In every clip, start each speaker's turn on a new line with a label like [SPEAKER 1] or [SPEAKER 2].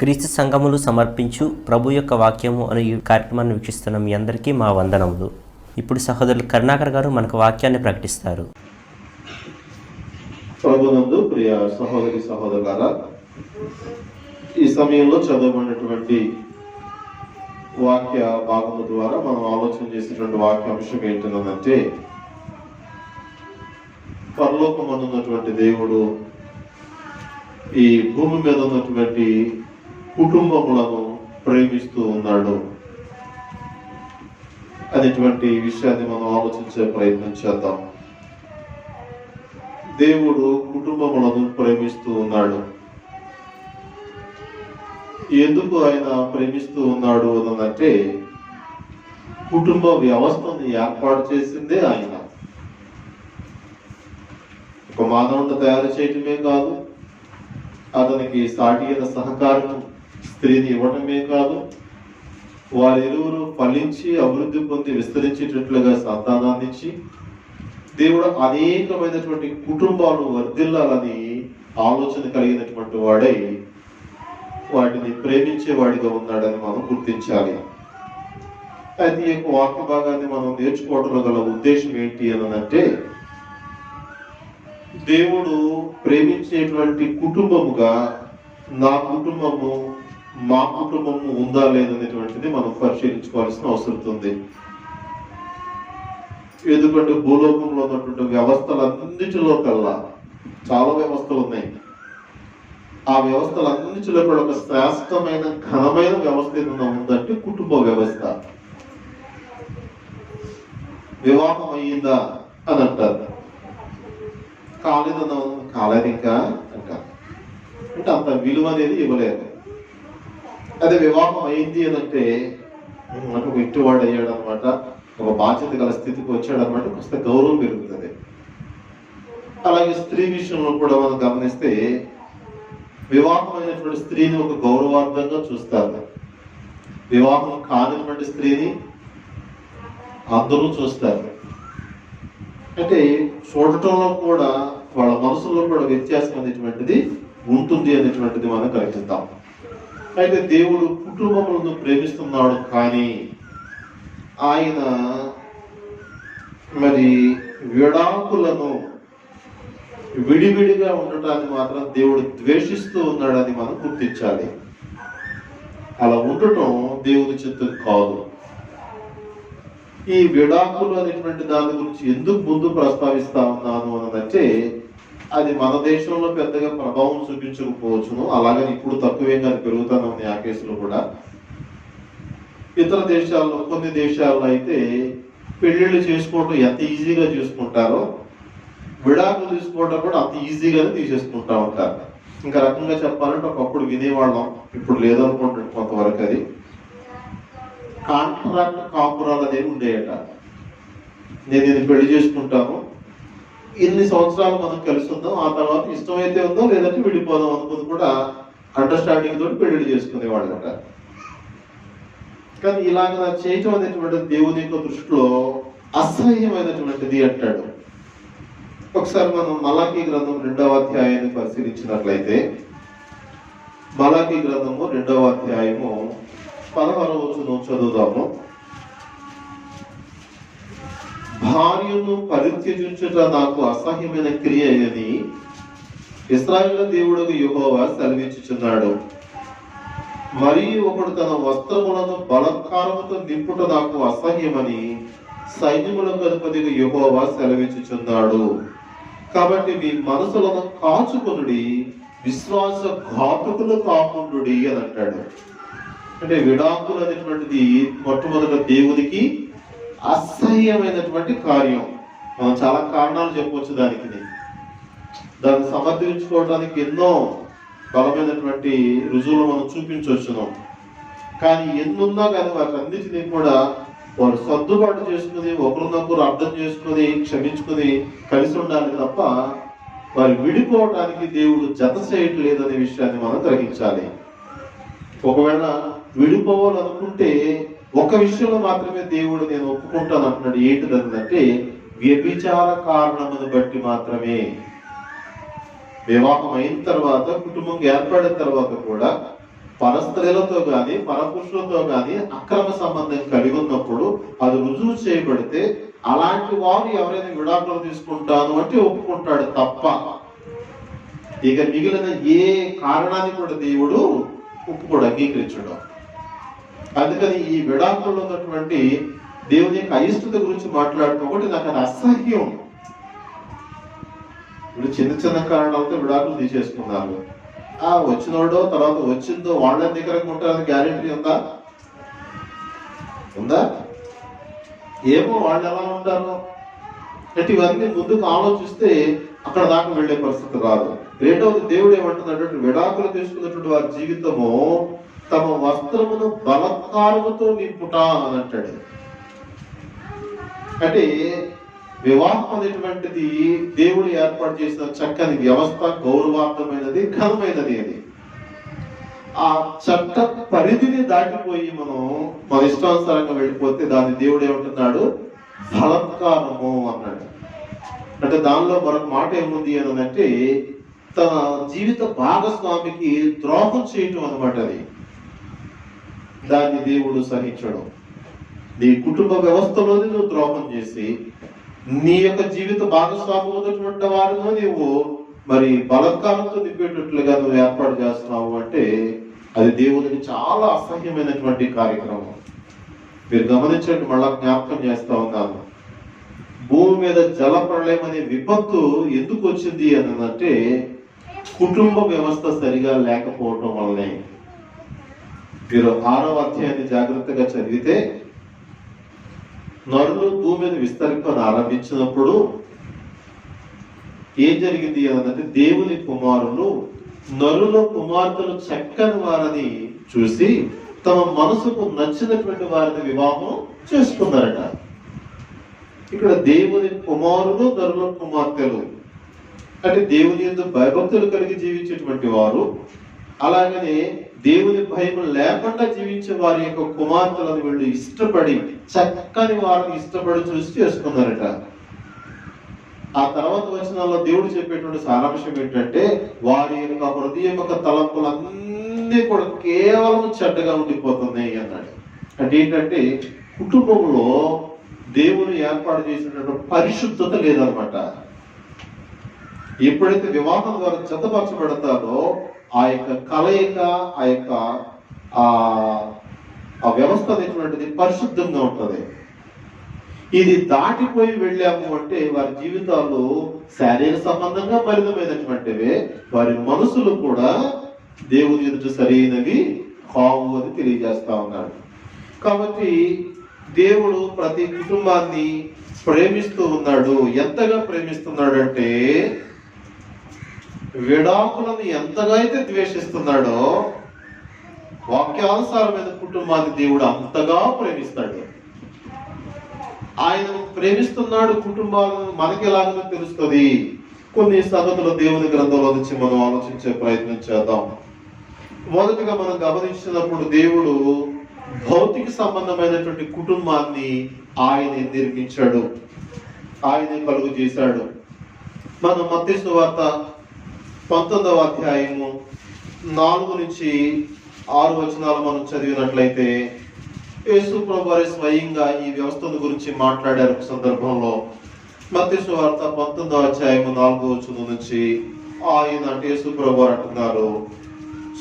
[SPEAKER 1] క్రీస్తు సంఘములు సమర్పించు ప్రభు యొక్క వాక్యము అనే ఈ కార్యక్రమాన్ని వీక్షిస్తున్న మీ అందరికీ మా వందనములు. ఇప్పుడు సహోదరులు కరుణాకర్ గారు మనకు వాక్యాన్ని ప్రకటిస్తారు.
[SPEAKER 2] ప్రభునందు ప్రియ సహోదరి సహోదరులారా, ఈ సమయంలో చదవబడినటువంటి వాక్య భాగము ద్వారా మనం ఆలోచన చేసినటువంటి వాక్యాంశం ఏంటంటే, పరలోకమందున్నటువంటి దేవుడు ఈ భూమి మీద ఉన్నటువంటి కుటుంబములను ప్రేమిస్తూ ఉన్నాడు అనేటువంటి విషయాన్ని మనం ఆలోచించే ప్రయత్నం చేద్దాం. దేవుడు కుటుంబములను ప్రేమిస్తూ ఉన్నాడు. ఎందుకు ఆయన ప్రేమిస్తూ ఉన్నాడు అనంటే, కుటుంబ వ్యవస్థను ఏర్పాటు చేసిందే ఆయన. ఒక మానవుని తయారు చేయటమే కాదు, అతనికి సాటి అయిన సహకారం స్త్రీని ఇవ్వటమే కాదు, వారిరువురు ఫలించి అభివృద్ధి పొంది విస్తరించేటట్లుగా సంతానాన్ని ఇచ్చి దేవుడు అనేకమైనటువంటి కుటుంబాలు వర్ధిల్లాలని ఆలోచన కలిగినటువంటి వాడై వాటిని ప్రేమించేవాడిగా ఉన్నాడని మనం గుర్తించాలి. అయితే ఈ యొక్క వాక్య భాగాన్ని మనం నేర్చుకోవడంలో గల ఉద్దేశం ఏంటి అనంటే, దేవుడు ప్రేమించేటువంటి కుటుంబముగా నా కుటుంబము మా కుటుంబము ఉందా లేదనేటువంటిది మనం పరిశీలించుకోవాల్సిన అవసరం ఉంది. ఎందుకంటే భూలోకంలో ఉన్నటువంటి వ్యవస్థలన్నిటిలో కల్లా చాలా వ్యవస్థలు ఉన్నాయి. ఆ వ్యవస్థలన్నిటిలో కూడా ఒక శ్రేష్టమైన ఘనమైన వ్యవస్థ ఏదైనా ఉందంటే కుటుంబ వ్యవస్థ. వివాహం అయ్యిందా అని అంటారు, కాలేదు ఇంకా అంటారు. అంటే అంత విలువ అనేది ఇవ్వలేదు. అదే వివాహం అయింది అని అంటే ఒక ఇంటివాడు అయ్యాడు అనమాట, ఒక బాధ్యత గల స్థితికి వచ్చాడు అనమాట, కొంత గౌరవం పెరుగుతుంది. అలాగే స్త్రీ విషయంలో కూడా మనం గమనిస్తే, వివాహమైనటువంటి స్త్రీని ఒక గౌరవార్థంగా చూస్తారు. వివాహం కానిటువంటి స్త్రీని అందరూ చూస్తారు. అంటే చూడటంలో కూడా వాళ్ళ మనసులో కూడా వ్యత్యాసం అనేటువంటిది ఉంటుంది అనేటువంటిది మనం గ్రహిస్తాం. అయితే దేవుడు కుటుంబములను ప్రేమిస్తున్నాడు, కానీ ఆయన మరి విడాకులను విడివిడిగా ఉండటాన్ని మాత్రం దేవుడు ద్వేషిస్తూ ఉన్నాడని మనం గుర్తించాలి. అలా ఉండటం దేవుడి చిత్తం కాదు. ఈ విడాకులు అనేటువంటి దాని గురించి ఎందుకు ముందు ప్రస్తావిస్తా ఉన్నాను అనంటే, అది మన దేశంలో పెద్దగా ప్రభావం చూపించకపోవచ్చును, అలాగని ఇప్పుడు తక్కువేగా పెరుగుతానని ఆ కేసులో కూడా. ఇతర దేశాల్లో, కొన్ని దేశాల్లో అయితే పెళ్లిళ్ళు చేసుకోవడం ఎంత ఈజీగా చేసుకుంటారో, విడాకులు తీసుకోవడం కూడా అంత ఈజీగానే తీసేసుకుంటా ఉంటారు. ఇంకా రకంగా చెప్పాలంటే, ఒకప్పుడు వినేవాళ్ళం, ఇప్పుడు లేదనుకుంటాడు కొంతవరకు. అది కాంట్రాక్ట్ కాపురాలు అనేవి ఉండేయట. నేను ఇది పెళ్లి చేసుకుంటాను, ఇన్ని సంవత్సరాలు మనం కలిసి ఉందాం, ఆ తర్వాత ఇష్టమైతే ఉందో లేదంటే విడిపోదాం అనుకుని కూడా అండర్స్టాండింగ్ తోటి పెళ్లి చేసుకునేవాళ్ళట. కానీ ఇలాగ చేయటం అనేటువంటిది దేవుని యొక్క దృష్టిలో అసహ్యమైనటువంటిది అంటాడు. ఒకసారి మనం మలాకీ గ్రంథం 2వ అధ్యాయాన్ని పరిశీలించినట్లయితే, మలాకీ గ్రంథము 2వ అధ్యాయము 16వ వచనం చదువుదాము. భార్యను పరిత్యజించుట నాకు అసహ్యమైన క్రియ అని ఇశ్రాయేలు దేవుడు యెహోవా సెలవిచ్చుచున్నాడు. మరియు ఒకడు తన వస్త్రములను బలత్కారముతో నింపుట నాకు అసహ్యమని సైన్యములకు అధిపతి యెహోవా సెలవిచ్చుచున్నాడు. కాబట్టి మీ మనసులను కాచుకొనుడి, విశ్వాస ఘాతుకులు కాకుండుడి అని అంటాడు. అంటే విడాకులు అనేటువంటిది మొట్టమొదట దేవునికి అసహ్యమైనటువంటి కార్యం. మనం చాలా కారణాలు చెప్పవచ్చు దాన్ని సమర్థించుకోవడానికి ఎన్నో బలమైనటువంటి రుజువులు మనం చూపించవచ్చును. కానీ ఎన్నున్నా కానీ వాటన్నిటినీ కూడా వారు సర్దుబాటు చేసుకుని, ఒకరినొకరు అర్థం చేసుకుని, క్షమించుకుని కలిసి ఉండాలి తప్ప వారు విడిపోవటానికి దేవుడు జత చేయట్లేదనే విషయాన్ని మనం గ్రహించాలి. ఒకవేళ విడిపోవాలనుకుంటే ఒక విషయంలో మాత్రమే దేవుడు నేను ఒప్పుకుంటాను అంటున్నాడు. ఏంటిదంటే, వ్యభిచార కారణమును బట్టి మాత్రమే. వివాహం అయిన తర్వాత, కుటుంబం ఏర్పడిన తర్వాత కూడా పరస్త్రీలతో గాని పరపురుషులతో గాని అక్రమ సంబంధం కలిగి ఉన్నప్పుడు అది రుజువు చేయబడితే అలాంటి వారు ఎవరైనా విడాకులు తీసుకుంటాను అంటే ఒప్పుకుంటాడు తప్ప ఇక మిగిలిన ఏ కారణాన్ని కూడా దేవుడు ఒప్పుకోడు, అంగీకరించడు. అందుకని ఈ విడాకుల్లో ఉన్నటువంటి దేవుని యొక్క అయిష్టత గురించి మాట్లాడుతూ ఒకటి నాకు అది అసహ్యం. ఇప్పుడు చిన్న చిన్న కారణాలతో విడాకులు తీసేసుకున్నారు. వచ్చినోడో తర్వాత వచ్చిందో వాళ్ళ దగ్గరకు ఉంటారని గ్యారెంటీ ఉందా? ఏమో వాళ్ళు ఎలా ఉంటారు అంటే ఇవన్నీ ముందుకు ఆలోచిస్తే అక్కడ దాకా వెళ్లే పరిస్థితి రాదు. రెండవది దేవుడు ఏమంటున్నాడు, విడాకులు తీసుకున్నటువంటి వారి జీవితము తమ వస్త్రమును బలత్కారముతో నింపుట అని అంటాడు. అంటే వివాహం అనేటువంటిది దేవుడు ఏర్పాటు చేసిన చక్కని వ్యవస్థ, గౌరవార్థమైనది, ఘనమైనది. అది ఆ చట్ట పరిధిని దాటిపోయి మనం మన ఇష్టానుసారంగా వెళ్ళిపోతే దాన్ని దేవుడు ఏమంటున్నాడు, బలత్కారము అన్నాడు. అంటే దానిలో మరొక మాట ఏముంది అని అంటే తన జీవిత భాగస్వామికి ద్రోహం చేయటం అన్నమాట. అది దాన్ని దేవుడు సహించడం. నీ కుటుంబ వ్యవస్థలోని నువ్వు ద్రోహం చేసి నీ యొక్క జీవిత భాగస్వామి ఉన్నటువంటి వారిలో నీవు మరి బలత్కారంతో నింపేటట్లుగా నువ్వు ఏర్పాటు చేస్తున్నావు అంటే అది దేవునికి చాలా అసహ్యమైనటువంటి కార్యక్రమం. మీరు గమనించండి, మళ్ళా జ్ఞాపకం చేస్తా ఉన్నాను. భూమి మీద జల ప్రళయం అనే విపత్తు ఎందుకు వచ్చింది అని అంటే కుటుంబ వ్యవస్థ సరిగా లేకపోవటం వల్లనే. మీరు 6వ అధ్యాయాన్ని జాగ్రత్తగా చదివితే నరులు భూమి మీద విస్తరింపని ఆరంభించినప్పుడు ఏం జరిగింది అనంటే దేవుని కుమారులు నరుల కుమార్తెలు చక్కని వారిని చూసి తమ మనసుకు నచ్చినటువంటి వారిని వివాహం చేసుకున్నారట. ఇక్కడ దేవుని కుమారులు నరుల కుమార్తెలు అంటే దేవుని యందు భయభక్తులు కలిగి జీవించేటువంటి వారు, అలాగనే దేవుని భయం లేకుండా జీవించే వారి యొక్క కుమార్తెలను వీళ్ళు ఇష్టపడి చక్కని వారిని ఇష్టపడి చూసి చేసుకున్నారట. ఆ తర్వాత వచనాల్లో దేవుడు చెప్పేటువంటి సారాంశం ఏంటంటే వారి యొక్క హృదయం యొక్క తలంపులన్నీ కూడా కేవలం చెడ్డగా ఉండిపోతున్నాయి అన్నాడు. అంటే ఏంటంటే కుటుంబంలో దేవుని ఏర్పాటు చేసినటువంటి పరిశుద్ధత లేదనమాట. ఎప్పుడైతే వివాహం ద్వారా జతపరచబడతారో ఆ యొక్క కలయిక, ఆ యొక్క ఆ వ్యవస్థ అనేటువంటిది పరిశుద్ధంగా ఉంటుంది. ఇది దాటిపోయి వెళ్ళాము అంటే వారి జీవితాలు శారీరక సంబంధంగా మలినమైనటువంటివే, వారి మనసులు కూడా దేవుని ఎదుట సరైనవి కావు అని తెలియజేస్తా ఉన్నాడు. కాబట్టి దేవుడు ప్రతి కుటుంబాన్ని ప్రేమిస్తూ ఉన్నాడు. ఎంతగా ప్రేమిస్తున్నాడు అంటే విడాకులను ఎంతగా అయితే ద్వేషిస్తున్నాడో వాక్యానుసారమైన కుటుంబాన్ని దేవుడు అంతగా ప్రేమిస్తాడు. ఆయన ప్రేమిస్తున్నాడు కుటుంబాలను మనకి ఎలాగో తెలుస్తుంది. కొన్ని సంగతులు దేవుని గ్రంథంలో నుంచి మనం ఆలోచించే ప్రయత్నం చేద్దాం. మొదటిగా మనం గమనించినప్పుడు దేవుడు భౌతిక సంబంధమైనటువంటి కుటుంబాన్ని ఆయన నిర్మించాడు, ఆయన కలుగు చేశాడు. మనం మత్తయి సువార్త 19వ అధ్యాయము 4 నుంచి 6 వచనాలు మనం చదివినట్లయితే యేసు ప్రభువారు స్వయంగా ఈ వ్యవస్థను గురించి మాట్లాడారు. ఒక సందర్భంలో మత్తయి సువార్త 19వ అధ్యాయము 4వ వచనం నుంచి ఆయన అంటే యేసు ప్రభువారు అంటున్నారు,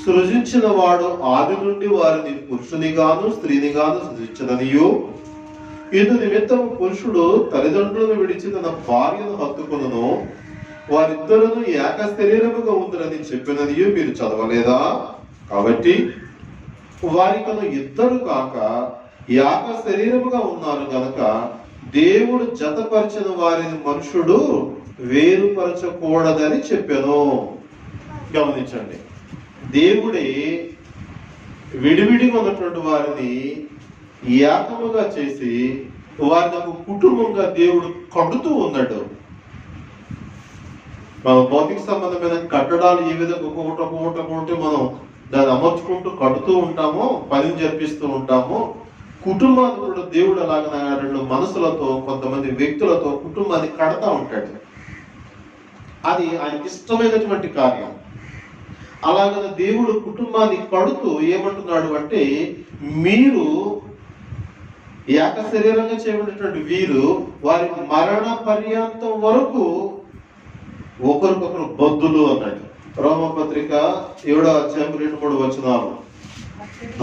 [SPEAKER 2] సృజించిన వాడు ఆది నుండి వారిని పురుషునిగాను స్త్రీనిగాను సృజించదనియు ఇందు నిమిత్తం పురుషుడు తల్లిదండ్రులను విడిచి తన భార్యను హత్తుకొనును, వారిద్దరును ఏక శరీరముగా ఉందని చెప్పినది మీరు చదవలేదా? కాబట్టి వారికను ఇద్దరు కాక ఏక శరీరముగా ఉన్నారు గనక దేవుడు జతపరిచిన వారిని మనుషుడు వేరుపరచకూడదని చెప్పాను. గమనించండి, దేవుడే విడివిడిగా ఉన్నటువంటి వారిని ఏకముగా చేసి వారిని ఒక కుటుంబంగా దేవుడు కడుతూ ఉన్నాడు. మన భౌతిక సంబంధమైన కట్టడాలు ఏ విధంగా ఒక్కొక్కటి మనం దాన్ని అమర్చుకుంటూ కడుతూ ఉంటామో, పని జరిపిస్తూ ఉంటామో, కుటుంబాన్ని కూడా దేవుడు అలాగ రెండు మనసులతో కొంతమంది వ్యక్తులతో కుటుంబాన్ని కడతా ఉంటాడు. అది ఆయనకి ఇష్టమైనటువంటి కార్యం. అలాగనే దేవుడు కుటుంబాన్ని కడుతూ ఏమంటున్నాడు అంటే, మీరు ఏక శరీరంగా చేయబడినటువంటి వీరు వారి మరణ పర్యంతం వరకు ఒకరికొకరు బద్దులు అన్నాడు. రోమపత్రిక 7వ అధ్యాయం 2-3 వచనాలు.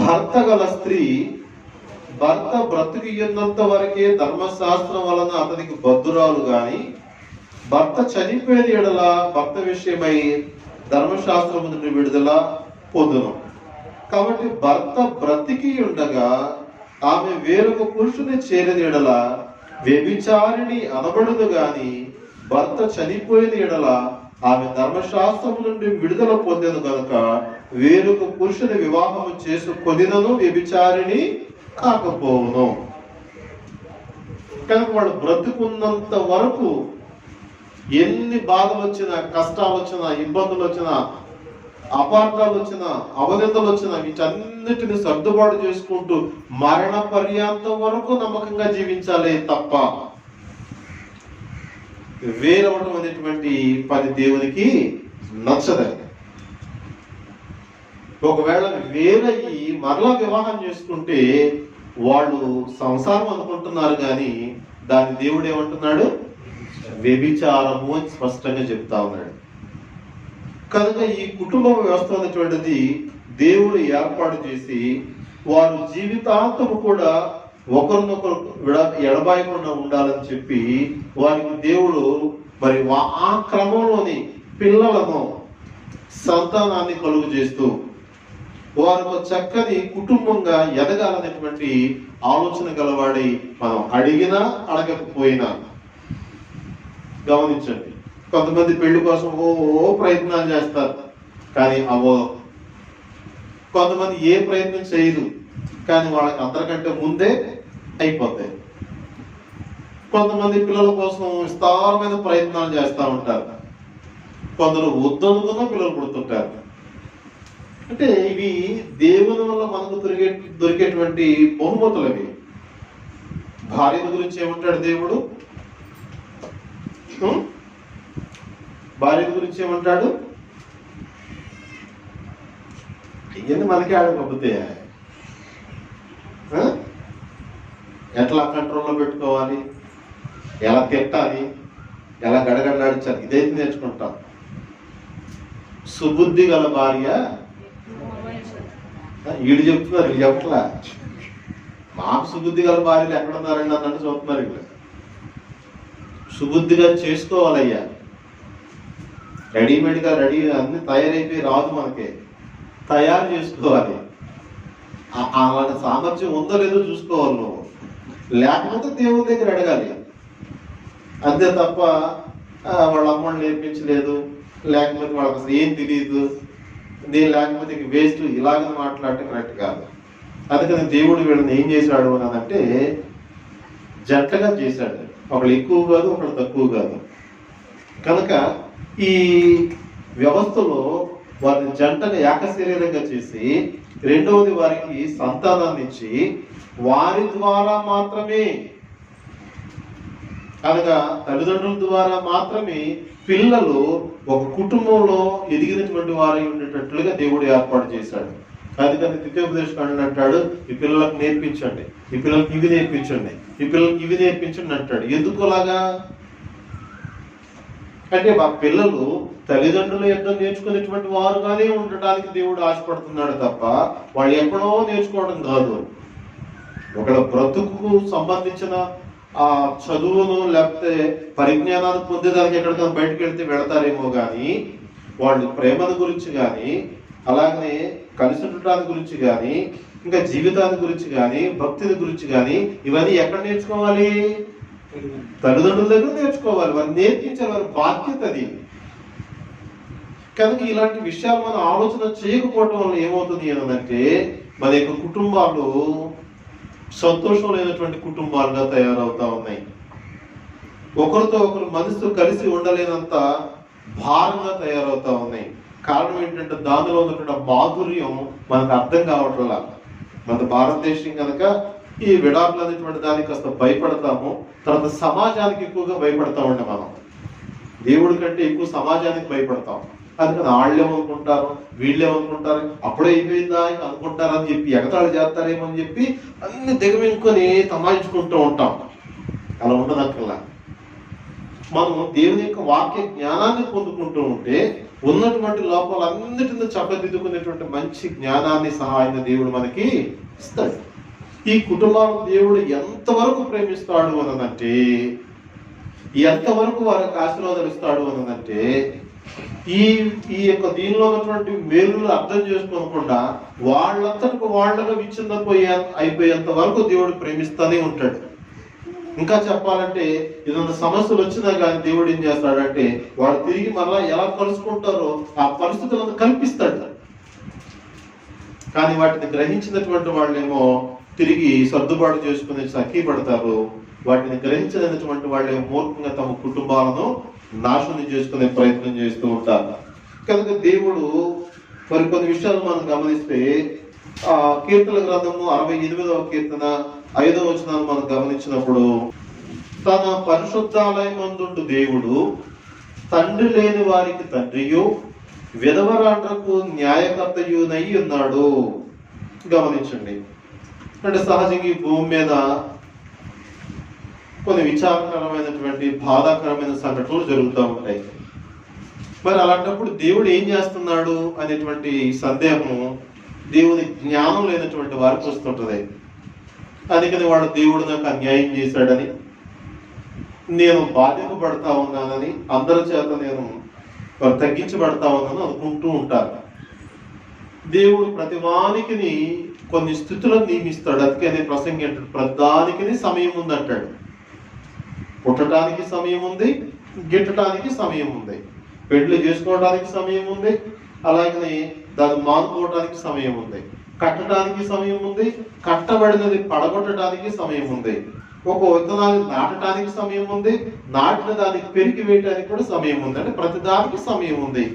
[SPEAKER 2] భర్త గల స్త్రీ భర్త బ్రతికియున్నంత వరకే ధర్మశాస్త్రం వలన అతనికి బద్దురాలు గాని, భర్త చనిపోయిన ఎడల భర్త విషయమై ధర్మశాస్త్రము నుండి విడుదల పొందును. కాబట్టి భర్త బ్రతికి ఉండగా ఆమె వేరొక పురుషుని చేరిన ఎడల వ్యభిచారిణి అనబడును గాని, భర్త చనిపోయిన ఎడల ఆమె ధర్మశాస్త్రము నుండి విడుదల పొందేను కనుక వేరొక పురుషుని వివాహము చేసుకొనినను వ్యభిచారిణి కాకపోవును. కనుక వాళ్ళు బ్రతుకున్నంత వరకు ఎన్ని బాధలు వచ్చినా, కష్టాలు వచ్చినా, ఇబ్బందులు వచ్చినా, అపార్థాలు వచ్చినా, అవనిందలు వచ్చినా వీటన్నిటిని సర్దుబాటు చేసుకుంటూ మరణ పర్యాంతం వరకు నమ్మకంగా జీవించాలి తప్ప వేరవడం అనేటువంటి పని దేవునికి నచ్చదని. ఒకవేళ వేరయ్యి మరలా వివాహం చేసుకుంటే వాళ్ళు సంసారం అనుకుంటున్నారు కానీ దాన్ని దేవుడు ఏమంటున్నాడు? వ్యభిచారము అని స్పష్టంగా చెప్తా ఉన్నాడు. కనుక ఈ కుటుంబ వ్యవస్థ అనేటువంటిది దేవుడు ఏర్పాటు చేసి వారు జీవితాంతము కూడా ఒకరినొకరు ఎడబాయకుండా ఉండాలని చెప్పి వారికి దేవుడు మరి ఆ క్రమంలోని పిల్లలను, సంతానాన్ని కలుగు చేస్తూ వారు చక్కని కుటుంబంగా ఎదగాలనేటువంటి ఆలోచన గలవాడి మనం అడిగినా అడగకపోయినా గమనించండి. కొంతమంది పెళ్లి కోసం ప్రయత్నాలు చేస్తారు కానీ అవో. కొంతమంది ఏ ప్రయత్నం చేయరు కానీ వాళ్ళకి అందరికంటే ముందే అయిపోతాయి. కొంతమంది పిల్లల కోసం విస్తారమైన ప్రయత్నాలు చేస్తూ ఉంటారు. కొందరు వద్దనుకున్న పిల్లలు పుడుతుంటారు. అంటే ఇవి దేవుని వల్ల మనకు దొరికేటువంటి బహుమతులు అవి. భార్య గురించి ఏమంటాడు దేవుడు? భార్య గురించి ఏమంటాడు? ఇవన్నీ మనకే ఆడకపోతే ఎట్లా కంట్రోల్లో పెట్టుకోవాలి, ఎలా తిట్టాలి, ఎలా గడగడలాడించాలి, ఇదైతే నేర్చుకుంటాం. సుబుద్ధి గల భార్య వీడు చెప్తున్నారు, వీళ్ళు చెప్పట్లా. మాకు సుబుద్ధి గల భార్యలు ఎక్కడున్నారండి అన్నట్టు చూస్తున్నారు. వీళ్ళు సుబుద్ధిగా చేసుకోవాలయ్యా. రెడీమేడ్గా అన్ని తయారైపోయి రాదు, మనకి తయారు చేసుకోవాలి. అలాంటి సామర్థ్యం ఉందో లేదో చూసుకోవాలి నువ్వు. లేకపోతే దేవుని దగ్గర అడగాలి అంతే తప్ప వాళ్ళ అమ్మని నేర్పించలేదు, లేకపోతే వాళ్ళకి అసలు ఏం తెలియదు, నేను లేకపోతే వేస్ట్, ఇలాగ మాట్లాడితే కరెక్ట్ కాదు. అందుకని దేవుడు వీళ్ళని ఏం చేశాడు అని అంటే జంటగా చేశాడు. ఒకళ్ళు ఎక్కువ కాదు, ఒకళ్ళు తక్కువ కాదు. కనుక ఈ వ్యవస్థలో వారిని జంటగా ఏకశరీరంగా చేసి రెండవది వారికి సంతానాన్ని ఇచ్చి వారి ద్వారా మాత్రమే, అనగా తల్లిదండ్రుల ద్వారా మాత్రమే పిల్లలు ఒక కుటుంబంలో ఎదిగినటువంటి వారై ఉండేటట్లుగా దేవుడు ఏర్పాటు చేశాడు. అందుకని ద్వితీయోపదేశకాండ అంటాడు, ఈ పిల్లలకు నేర్పించండి, ఈ పిల్లలకి ఇవి నేర్పించండి, ఈ పిల్లలకి ఇవి నేర్పించండి అంటాడు. ఎందుకు అలాగా అంటే మా పిల్లలు తల్లిదండ్రులు ఎన్నో నేర్చుకునేటువంటి వారుగానే ఉండటానికి దేవుడు ఆశపడుతున్నాడు తప్ప వాళ్ళు ఎక్కడో నేర్చుకోవడం కాదు. ఒకళ్ళ బ్రతుకు సంబంధించిన ఆ చదువును లేకపోతే పరిజ్ఞానాన్ని పొందేదానికి ఎక్కడికైనా బయటకు వెళ్తే వెళతారేమో కానీ వాళ్ళు ప్రేమను గురించి కానీ, అలాగనే కలిసి ఉండటానికి గురించి కానీ, ఇంకా జీవితాన్ని గురించి కానీ, భక్తిని గురించి కానీ ఇవన్నీ ఎక్కడ నేర్చుకోవాలి? తల్లిదండ్రుల దగ్గర నేర్చుకోవాలి. వారు నేర్పించాలి, వారి బాధ్యత అది. కనుక ఇలాంటి విషయాలు మనం ఆలోచన చేయకపోవటం వల్ల ఏమవుతుంది అనంటే మన యొక్క కుటుంబాలు సంతోషం లేనటువంటి కుటుంబాలుగా తయారవుతా ఉన్నాయి. ఒకరితో ఒకరు మనసుతో కలిసి ఉండలేనంత భారంగా తయారవుతా ఉన్నాయి. కారణం ఏంటంటే దానిలో ఉన్నటువంటి మాధుర్యం మనకు అర్థం కావట్లా. మన భారతదేశం కనుక ఈ విడాకులు అనేటువంటి దానికి కాస్త భయపడతాము, తర్వాత సమాజానికి ఎక్కువగా భయపడతామండి. మనం దేవుడి కంటే ఎక్కువ సమాజానికి భయపడతాం. అందుకని వాళ్ళు ఏమనుకుంటారు, వీళ్ళు ఏమనుకుంటారు, అప్పుడే అయిపోయిందా అని అనుకుంటారని చెప్పి ఎగతాళి చేస్తారేమో అని చెప్పి అన్ని దిగమించుకొని తమాయించుకుంటూ ఉంటాం. అలా ఉండదక్కర్లా. మనం దేవుని యొక్క వాక్య జ్ఞానాన్ని పొందుకుంటూ ఉంటే ఉన్నటువంటి లోపాలన్నిటిని చక్కదిద్దుకునేటువంటి మంచి జ్ఞానాన్ని సహాయాన్ని దేవుడు మనకి ఇస్తాడు. ఈ కుటుంబాలను దేవుడు ఎంతవరకు ప్రేమిస్తాడు అనంటే, ఎంతవరకు వారికి ఆశీర్వాదాలు ఇస్తాడు అనంటే, ఈ యొక్క దీనిలో ఉన్నటువంటి మేలులు అర్థం చేసుకోకుండా వాళ్ళంతటికి వాళ్ళగా అయిపోయేంత వరకు దేవుడు ప్రేమిస్తూనే ఉంటాడు. ఇంకా చెప్పాలంటే ఏదైనా సమస్యలు వచ్చినా కానీ దేవుడు ఏం చేస్తాడంటే వాడు తిరిగి మళ్ళా ఎలా కలుసుకుంటారో ఆ పరిస్థితులను కల్పిస్తాడు. కానీ వాటిని గ్రహించినటువంటి వాళ్ళేమో తిరిగి సర్దుబాటు చేసుకుని సఖీపడతారు. వాటిని గ్రహించినటువంటి వాళ్ళేమో మూర్ఖంగా తమ కుటుంబాలను నాశనం చేసుకునే ప్రయత్నం చేస్తూ ఉంటారు. కనుక దేవుడు కొన్ని విషయాలు మనం గమనిస్తే కీర్తన గ్రంథము 68వ కీర్తన 5వ వచనాన్ని మనం గమనించినప్పుడు, తన పరిశుద్ధాలయమందుండు దేవుడు తండ్రి లేని వారికి తండ్రియు విధవరాండ్రకు న్యాయకర్తయునై ఉన్నాడు. గమనించండి. అంటే సహజంగా ఈ భూమి మీద కొన్ని విచారకరమైనటువంటి బాధాకరమైన సంఘటనలు జరుగుతూ ఉంటాయి. మరి అలాంటప్పుడు దేవుడు ఏం చేస్తున్నాడు అనేటువంటి సందేహం దేవుని జ్ఞానం లేనటువంటి వారికి వస్తుంటది. అందుకని వాడు దేవుడు నాకు అన్యాయం చేశాడని, నేను బాధింపబడతా ఉన్నానని, అందరి చేత నేను తగ్గించబడతా ఉన్నాను అనుకుంటూ ఉంటారు. దేవుడు ప్రతివానికి కొన్ని స్థితులను నియమిస్తాడు. అందుకనే ప్రసంగి అంటాడు, ప్రతిదానికి సమయం ఉంది అంటాడు. పుట్టడానికి సమయం ఉంది, గిట్టడానికి సమయం ఉంది, పెళ్లి చేసుకోవడానికి సమయం ఉంది, అలాగే దాన్ని మానుకోవడానికి సమయం ఉంది, కట్టడానికి సమయం ఉంది, కట్టబడినది పడగొట్టడానికి సమయం ఉంది, ఒక విత్తనాన్ని నాటడానికి సమయం ఉంది, నాటిన దానికి పెరిగి వేయడానికి కూడా సమయం ఉంది. అంటే ప్రతిదానికి సమయం ఉంది.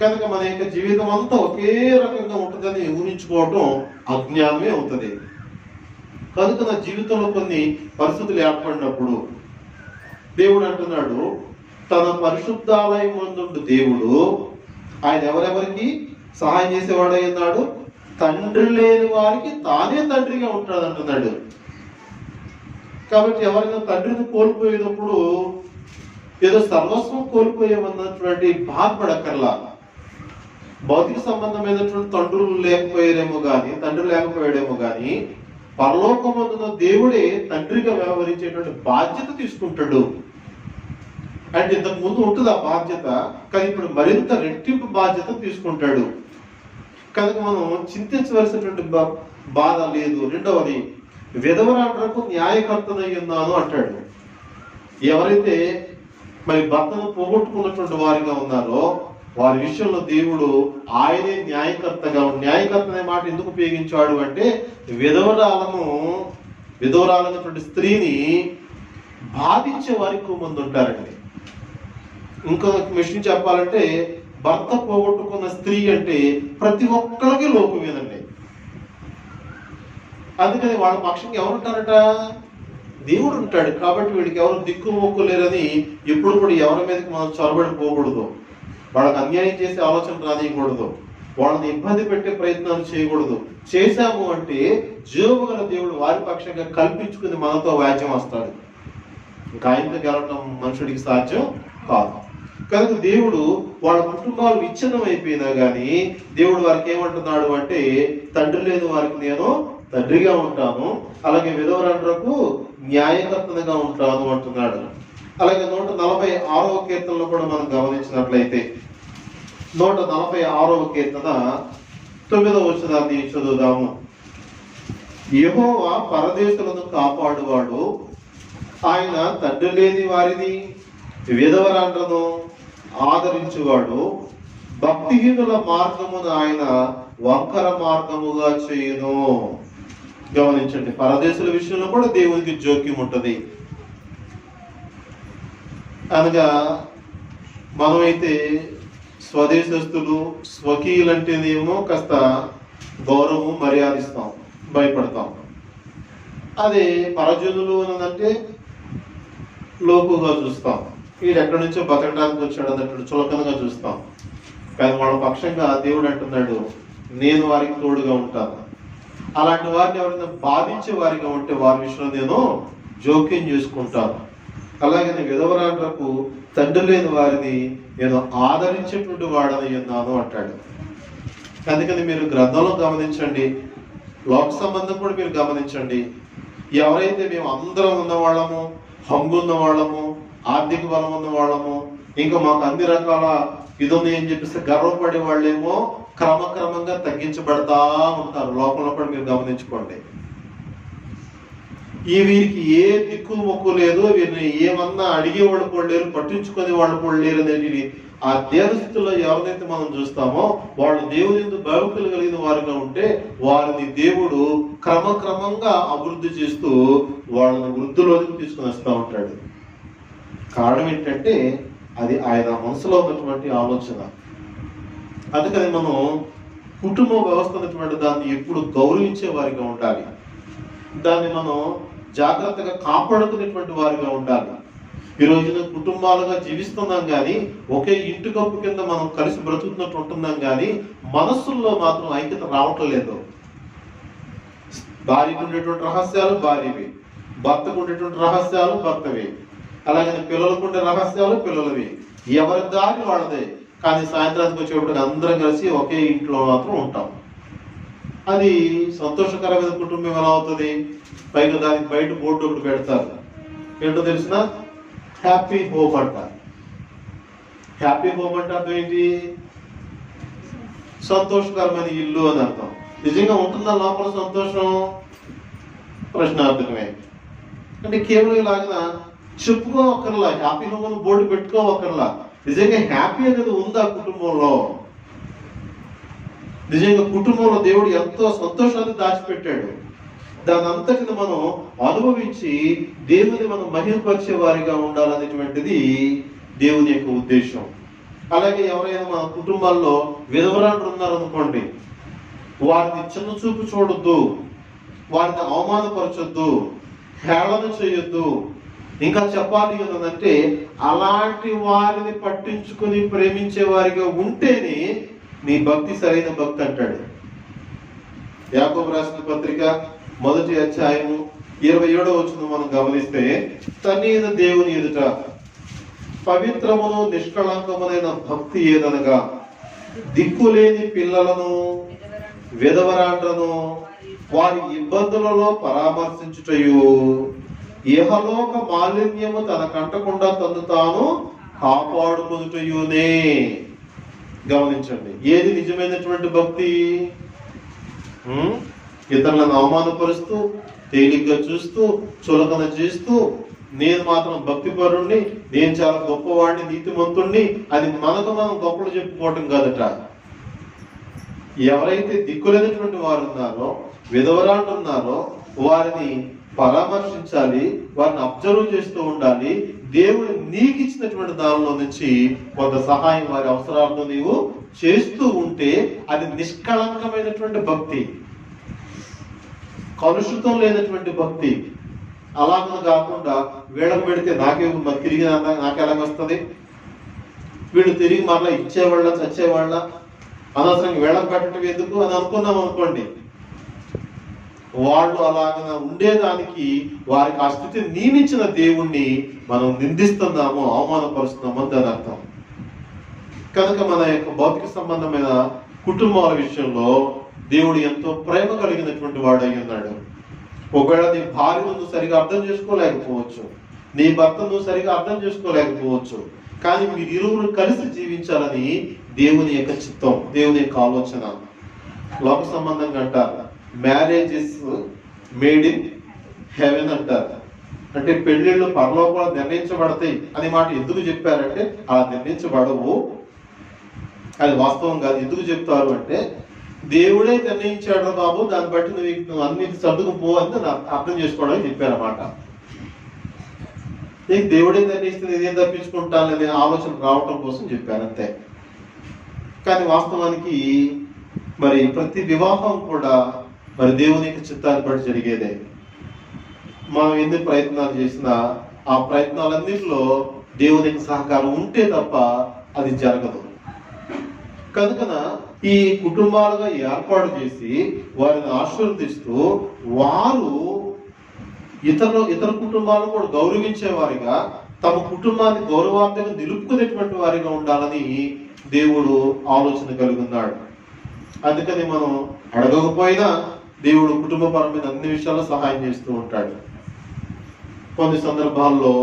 [SPEAKER 2] కనుక మన యొక్క జీవితం అంతా ఒకే రకంగా ఉంటుందని ఊహించుకోవటం అజ్ఞానమే అవుతుంది. కనుక నా జీవితంలో కొన్ని పరిస్థితులు ఏర్పడినప్పుడు దేవుడు అంటున్నాడు, తన పరిశుద్ధాలయం ముందు దేవుడు ఆయన ఎవరెవరికి సహాయం చేసేవాడై ఉన్నాడు, తండ్రి లేని వారికి తానే తండ్రిగా ఉంటాడు అంటున్నాడు. కాబట్టి ఎవరైనా తండ్రిని కోల్పోయేటప్పుడు ఏదో సర్వస్వం కోల్పోయామన్నటువంటి బాధపడక్కర్లా. భౌతిక సంబంధమైనటువంటి తండ్రులు లేకపోయారేమో కానీ, తండ్రి లేకపోయాడేమో కానీ, పరలోకమందున దేవుడే తండ్రిగా వ్యవహరించేటువంటి బాధ్యత తీసుకుంటాడు. అంటే ఇంతకు ముందు ఉంటుంది ఆ బాధ్యత, కానీ ఇప్పుడు మరింత రెట్టింపు బాధ్యత తీసుకుంటాడు. కనుక మనం చింతించవలసినటువంటి బాధ లేదు. రెండవది, విధవరాండ్రకు న్యాయకర్తనై ఉన్నాను అంటాడు. ఎవరైతే మరి భర్తను పోగొట్టుకున్నటువంటి వారిగా ఉన్నారో వారి విషయంలో దేవుడు ఆయనే న్యాయకర్త అనే మాట ఎందుకు ఉపయోగించాడు అంటే, విధవరాలైనటువంటి స్త్రీని బాధించే వారు ఎక్కువ మంది ఉంటారండి. ఇంకో విషయం చెప్పాలంటే, భర్త పోగొట్టుకున్న స్త్రీ అంటే ప్రతి ఒక్కరికి లోకమేనండి. అందుకని వాళ్ళ పక్షంగా ఎవరుంటారట, దేవుడు ఉంటాడు. కాబట్టి వీడికి ఎవరు దిక్కు మొక్కులేరని ఎప్పుడు కూడా ఎవరి మీదకి మనం చొరబడిపోకూడదు, వాళ్ళకి అన్యాయం చేసే ఆలోచన రానియకూడదు, వాళ్ళని ఇబ్బంది పెట్టే ప్రయత్నాలు చేయకూడదు. చేశాము అంటే జోబు గల దేవుడు వారి పక్షంగా కల్పించుకుని మనతో వ్యాజ్యం వస్తాడు. ఇంకా ఆయనతో గెలవడం మనుషుడికి సాధ్యం కాదు. కనుక దేవుడు వాళ్ళ కుటుంబాలు విచ్ఛిన్నం అయిపోయినా కానీ దేవుడు వారికి ఏమంటున్నాడు అంటే, తండ్రి లేని వారికి నేను తండ్రిగా ఉంటాను, అలాగే విధవరాండ్రకు న్యాయకర్తగా ఉంటాను అంటున్నాడు. అలాగే 146వ కీర్తనలో కూడా మనం గమనించినట్లయితే 146వ కీర్తన 9వ వచనాన్ని చదువుదాము. యెహోవా పరదేశులను కాపాడువాడు, ఆయన తండ్రి లేని వారిని విధవరాండ్రను ఆదరించువాడు, భక్తిహీనుల మార్గమును ఆయన వంకర మార్గముగా చేయును. గమనించండి, పరదేశుల విషయంలో కూడా దేవునికి జోక్యం ఉంటుంది. అనగా మనమైతే స్వదేశస్తులు, స్వకీయులంటేనేమో కాస్త గౌరవం మర్యాదిస్తాం, భయపడతాం. అదే పరజనులు అన్నదంటే లోకుగా చూస్తాం, వీడు ఎక్కడి నుంచో బతకడానికి వచ్చాడు అన్నట్టు చులకనగా చూస్తాం. కానీ వాళ్ళ పక్షంగా దేవుడు అంటున్నాడు, నేను వారికి తోడుగా ఉంటాను. అలాంటి వారిని ఎవరైనా బాధించే వారిగా ఉంటే వారి విషయంలో నేను జోక్యం చేసుకుంటాను. అలాగే విధవరాండ్రకు తండ్రి లేని వారిని నేను ఆదరించేటువంటి వాడని ఉన్నాను అంటాడు. అందుకని మీరు గ్రంథంలో గమనించండి, లోక సంబంధం కూడా మీరు గమనించండి. ఎవరైతే మేము అందరం ఉన్నవాళ్ళము, హంగు ఉన్న వాళ్ళము, ఆర్థిక బలం ఉన్న వాళ్ళము, ఇంకా మాకు అన్ని రకాల ఇది ఉంది అని చెప్పేసి గర్వపడే వాళ్ళేమో క్రమక్రమంగా తగ్గించబడతా ఉంటారు. లోకంలో కూడా మీరు గమనించుకోండి. వీరికి ఏ దిక్కు మొక్కు లేదు, వీరిని ఏమన్నా అడిగేవాళ్ళు కూడా లేరు, పట్టించుకునే వాళ్ళు కూడా లేరు అనేది ఆ దేవస్థితిలో ఎవరైతే మనం చూస్తామో వాళ్ళు దేవుని యందు భయభక్తులు కలిగిన వారుగా ఉంటే వారిని దేవుడు క్రమక్రమంగా అభివృద్ధి చేస్తూ వాళ్ళని వృద్ధిలోకి తీసుకుని వస్తూ ఉంటాడు. కారణం ఏంటంటే అది ఆయన మనసులో ఉన్నటువంటి ఆలోచన. అందుకని మనం కుటుంబ వ్యవస్థ ఉన్నటువంటి దాన్ని ఎప్పుడు గౌరవించే వారిగా ఉండాలి. దాన్ని మనం జాగ్రత్తగా కాపాడుకునేటువంటి వారిగా ఉండాలి. ఈ రోజున కుటుంబాలుగా జీవిస్తున్నాం కానీ, ఒకే ఇంటి కప్పు కింద మనం కలిసి బ్రతుకుతున్నట్టు ఉంటున్నాం కానీ మనస్సుల్లో మాత్రం ఐక్యత రావటం లేదు. భార్యకు ఉండేటువంటి రహస్యాలు భార్యవి, భర్తకు ఉండేటువంటి రహస్యాలు భర్తవి, అలాగే పిల్లలకు ఉండే రహస్యాలు పిల్లలవి. ఎవరి దారి వాళ్ళదే. కానీ సాయంత్రానికి వచ్చేటప్పుడు అందరం కలిసి ఒకే ఇంట్లో మాత్రం ఉంటాం. అది సంతోషకరమైన కుటుంబం ఎలా అవుతుంది? పైగా దానికి బయట బోర్డు ఒకటి పెడతారు, ఏంటో తెలిసిన? హ్యాపీ హోమ్ అంటారు. హ్యాపీ హోమ్ అంటే అర్థం ఏంటి? సంతోషకరమైన ఇల్లు అని అర్థం. నిజంగా ఉంటుందా లోపల సంతోషం? ప్రశ్నార్థకమే. అంటే కేవలం ఇలాగా చెప్పుకోవక్కర్లా, హ్యాపీ హోమ్ అని బోర్డు పెట్టుకోవక్కర్లా. నిజంగా హ్యాపీ అనేది ఉందా కుటుంబంలో? నిజంగా కుటుంబంలో దేవుడు ఎంతో సంతోషాన్ని దాచిపెట్టాడు. దాని అంతటిని మనం అనుభవించి దేవుని మనం మహిమపరిచే వారిగా ఉండాలనేటువంటిది దేవుని యొక్క ఉద్దేశం. అలాగే ఎవరైనా మన కుటుంబాల్లో విధవరాండ్రు ఉన్నారనుకోండి, వారిని చిన్న చూపు చూడొద్దు, వారిని అవమానపరచొద్దు, హేళన చేయొద్దు. ఇంకా చెప్పాలి ఏంటంటే అలాంటి వారిని పట్టించుకుని ప్రేమించే వారిగా ఉంటేనే నీ భక్తి సరైన భక్తి అంటాడు. యాకోబు రాసిన పత్రిక 1వ అధ్యాయము 27వ వచనం మనం గమనిస్తే, తనీన దేవుని ఎదుట పవిత్రమును నిష్కళంకమునైన భక్తి ఏదనగా దిక్కులేని పిల్లలను విధవరాండ్రను వారి ఇబ్బందులలో పరామర్శించుటయు ఇహలోక మాలిన్యము తన కంటకుండా తను తాను కాపాడుకొనుటయునే. గమనించండి, ఏది నిజమైనటువంటి భక్తి? ఇతరులను అవమానపరుస్తూ, తేలిగ్గా చూస్తూ, చులకన చేస్తూ, నేను మాత్రం భక్తిపరుణ్ణి, నేను చాలా గొప్పవాడిని, నీతిమంతుణ్ణి అని మనకు మనం గొప్పలు చెప్పుకోవటం కాదట. ఎవరైతే దిక్కులేనటువంటి వారు ఉన్నారో, విధవరాలు ఉన్నారో వారిని పరామర్శించాలి, వారిని అబ్జర్వ్ చేస్తూ ఉండాలి. దేవుడు నీకు ఇచ్చినటువంటి దానిలో నుంచి కొంత సహాయం వారి అవసరాలను నీవు చేస్తూ ఉంటే అది నిష్కళంకమైనటువంటి భక్తి, కలుషితం లేనటువంటి భక్తి. అలాగ కాకుండా వీళ్ళకు పెడితే తిరిగి నాకెలాగొస్తుంది, వీళ్ళు తిరిగి మరలా ఇచ్చేవాళ్ళ చచ్చేవాళ్ళ, అనవసరంగా వీళ్ళకు పెట్టడం ఎందుకు అని అనుకున్నాం అనుకోండి, వాళ్ళు అలాగ ఉండేదానికి వారికి ఆ స్థితి నియమించిన దేవుణ్ణి మనం నిందిస్తున్నాము, అవమానపరుస్తున్నాము అని దాని అర్థం. కనుక మన యొక్క భౌతిక సంబంధమైన కుటుంబాల విషయంలో దేవుడు ఎంతో ప్రేమ కలిగినటువంటి వాడు అయి ఉన్నాడు. ఒకవేళ నీ భార్యను నువ్వు సరిగా అర్థం చేసుకోలేకపోవచ్చు, నీ భర్తను నువ్వు సరిగా అర్థం చేసుకోలేకపోవచ్చు, కానీ మీరు ఇరువురు కలిసి జీవించాలని దేవుని యొక్క చిత్తం, దేవుని యొక్క ఆలోచన. లోక సంబంధంగా అంటారు marriage is made in heaven అంటారు. అంటే పెళ్లిళ్ళు పరలోకంలో నిర్ణయించబడతాయి అనే మాట ఎందుకు చెప్పారంటే అలా నిర్ణయించబడవు, అది వాస్తవం కాదు. ఎందుకు చెప్తారు అంటే దేవుడే నిర్ణయించాడు బాబు, దాన్ని బట్టి నువ్వు అన్ని సర్దుకుపో అని అర్థం చేసుకోవడానికి చెప్పారన్నమాట. నీకు దేవుడే నిర్ణయిస్తే నేనేం తప్పించుకుంటాననే ఆలోచన రావటం కోసం చెప్పారు అంతే. కానీ వాస్తవానికి మరి ప్రతి వివాహం కూడా మరి దేవుని యొక్క చిత్తాన్ని బట్టి జరిగేదే. మనం ఎన్ని ప్రయత్నాలు చేసినా ఆ ప్రయత్నాలన్నింటిలో దేవుని యొక్క సహకారం ఉంటే తప్ప అది జరగదు. కనుకన ఈ కుటుంబాలుగా ఏర్పాటు చేసి వారిని ఆశీర్వదిస్తూ వారు ఇతర కుటుంబాలను కూడా గౌరవించేవారిగా, తమ కుటుంబాన్ని గౌరవార్థంగా నిలుపుకునేటువంటి వారిగా ఉండాలని దేవుడు ఆలోచన కలిగి ఉన్నాడు. అందుకని మనం అడగకపోయినా దేవుడు కుటుంబపరమైన అన్ని విషయాల్లో సహాయం చేస్తూ ఉంటాడు. కొన్ని సందర్భాల్లో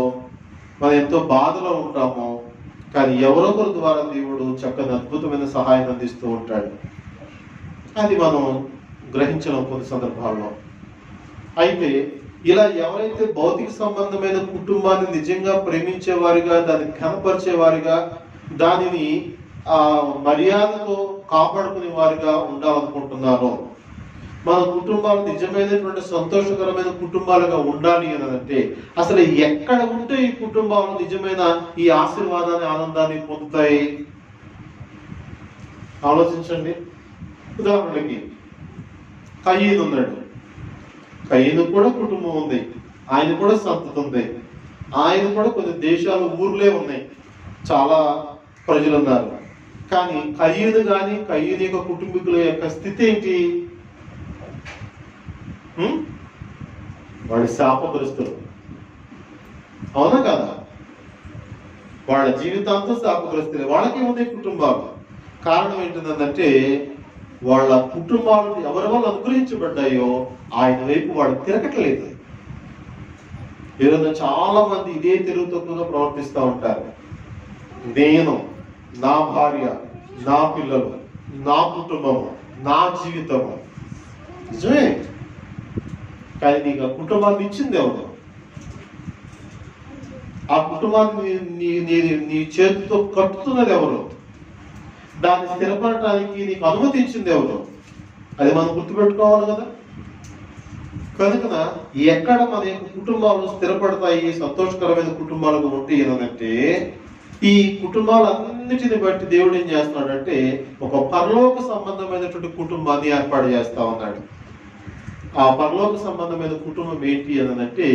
[SPEAKER 2] మనం ఎంతో బాధలో ఉంటాము, కానీ ఎవరొకరి ద్వారా దేవుడు చక్కని అద్భుతమైన సహాయం అందిస్తూ ఉంటాడు. అది మనం గ్రహించలేం కొన్ని సందర్భాల్లో. అయితే ఇలా ఎవరైతే భౌతిక సంబంధమైన కుటుంబాన్ని నిజంగా ప్రేమించేవారిగా, దాన్ని ఘనపరిచేవారిగా, దానిని మర్యాదతో కాపాడుకునే వారిగా ఉండాలనుకుంటున్నారో, మన కుటుంబాలు నిజమైనటువంటి సంతోషకరమైన కుటుంబాలుగా ఉండాలి అని అంటే అసలు ఎక్కడ ఉంటే ఈ కుటుంబాలు నిజమైన ఈ ఆశీర్వాదాన్ని, ఆనందాన్ని పొందుతాయి? ఆలోచించండి. ఉదాహరణకి కయీను ఉన్నాడు. కయీను కూడా కుటుంబం ఉంది, ఆయన కూడా సంతతి ఉంది, ఆయన కూడా కొన్ని దేశాలు, ఊర్లే ఉన్నాయి, చాలా ప్రజలు ఉన్నారు. కానీ కయీను కానీ కయీను యొక్క కుటుంబీకుల యొక్క స్థితి ఏంటి? వాడి శాపగ్రస్తులు, అవునా కదా? వాళ్ళ జీవితాంతం శాపగ్రస్తులే. వాళ్ళకి ఉంది కుటుంబాలు. కారణం ఏంటిదంటే వాళ్ళ కుటుంబాలు ఎవరి వల్ల అనుగ్రహించబడ్డాయో ఆయన వైపు వాడు తిరగట్లేదు. ఈరోజు చాలా మంది ఇదే తెలుగు తక్కువగా ప్రవర్తిస్తూ ఉంటారు. నేను, నా భార్య, నా పిల్లలు, నా కుటుంబము, నా జీవితము. నిజమే, కానీ నీకు ఆ కుటుంబాన్ని ఇచ్చింది ఎవరు? ఆ కుటుంబాన్ని నీ చేతితో కట్టుతున్నది ఎవరు? దాన్ని స్థిరపడటానికి నీకు అనుమతించింది ఎవరు? అది మనం గుర్తుపెట్టుకోవాలి కదా. కనుక ఎక్కడ మన యొక్క కుటుంబాలు స్థిరపడతాయి, సంతోషకరమైన కుటుంబాలుగా ఉంటాయి అంటే ఈ కుటుంబాలన్నిటిని బట్టి దేవుడు ఏం చేస్తున్నాడంటే ఒక పరలోక సంబంధమైనటువంటి కుటుంబాన్ని ఏర్పాటు చేస్తా ఉన్నాడు. ఆ పరలోక సంబంధమైన కుటుంబం ఏంటి అంటే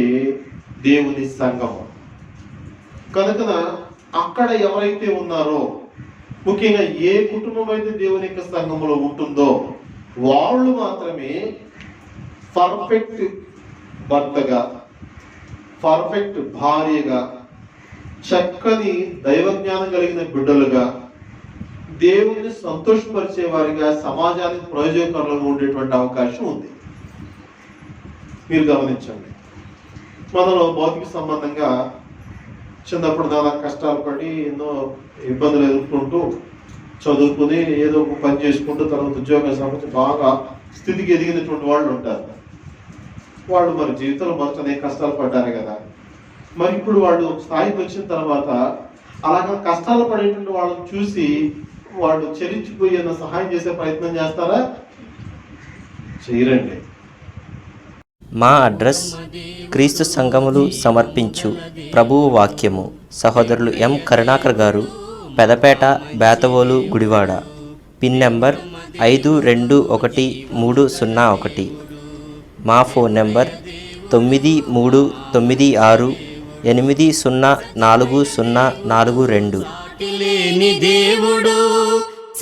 [SPEAKER 2] దేవుని సంఘము. కనుక అక్కడ ఎవరైతే ఉన్నారో, ముఖ్యంగా ఏ కుటుంబం అయితే దేవుని యొక్క సంఘంలో ఉంటుందో వాళ్ళు మాత్రమే పర్ఫెక్ట్ భర్తగా, పర్ఫెక్ట్ భార్యగా, చక్కని దైవజ్ఞానం కలిగిన బిడ్డలుగా, దేవుని సంతోషపరిచే వారిగా, సమాజానికి ప్రయోజనకరంగా ఉండేటువంటి అవకాశం ఉంది. మీరు గమనించండి. మనలో భౌతిక సంబంధంగా చిన్నప్పుడు చాలా కష్టాలు పడి ఎన్నో ఇబ్బందులు ఎదుర్కొంటూ చదువుకుని ఏదో ఒక పని చేసుకుంటూ తర్వాత ఉద్యోగం సంబంధించి బాగా స్థితికి ఎదిగినటువంటి వాళ్ళు ఉంటారు. వాళ్ళు మరి జీవితంలో మొదట అనేక కష్టాలు పడ్డారు కదా. మరి ఇప్పుడు వాళ్ళు స్థాయికి వచ్చిన తర్వాత అలాగా కష్టాలు పడేటువంటి వాళ్ళని చూసి వాళ్ళు చెల్లించిపోయేంత సహాయం చేసే ప్రయత్నం చేస్తారా? చేయరండి.
[SPEAKER 1] మా అడ్రస్ క్రీస్తు సంఘములు సమర్పించు ప్రభువు వాక్యము, సహోదరులు ఎం కరుణాకర్ గారు, పెదపేట, బేతవోలు, గుడివాడ. Pin number 521301. మా ఫోన్ నెంబర్ 9396804042.
[SPEAKER 3] సాటిలేని దేవుడు,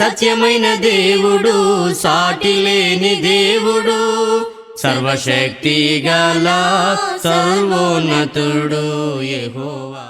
[SPEAKER 3] సత్యమైన దేవుడు, సాటిలేని దేవుడు, సర్వశక్తి గల సర్వోన్నతుడు యెహోవా.